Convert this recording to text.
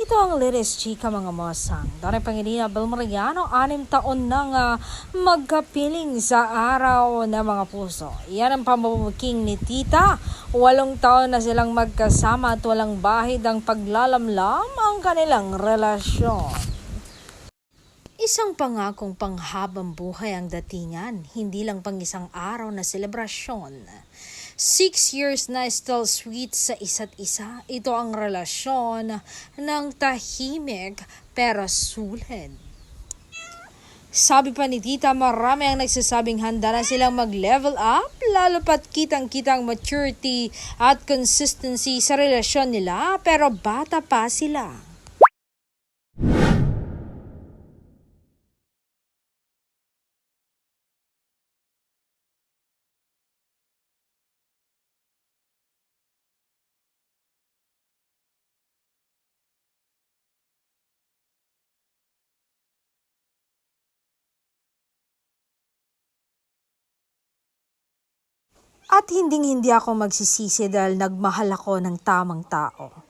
Ito ang Liris Chika mga mosang. Dani Pangilina Belmariano, 6 taon nang magkapiling sa araw ng mga puso. Yan ang pamumuking ni Tita. 8 taon na silang magkasama at walang bahid ang paglalamlam ang kanilang relasyon. Isang pangakong panghabang buhay ang datingan, hindi lang pang isang araw na selebrasyon. 6 years na still sweet sa isa't isa. Ito ang relasyon ng tahimik pero sulit. Sabi pa ni Tita, marami ang nagsasabing handa na silang mag-level up, lalo pat kitang-kitang maturity at consistency sa relasyon nila, pero bata pa sila. At hinding-hindi ako magsisisi dahil nagmahal ako ng tamang tao.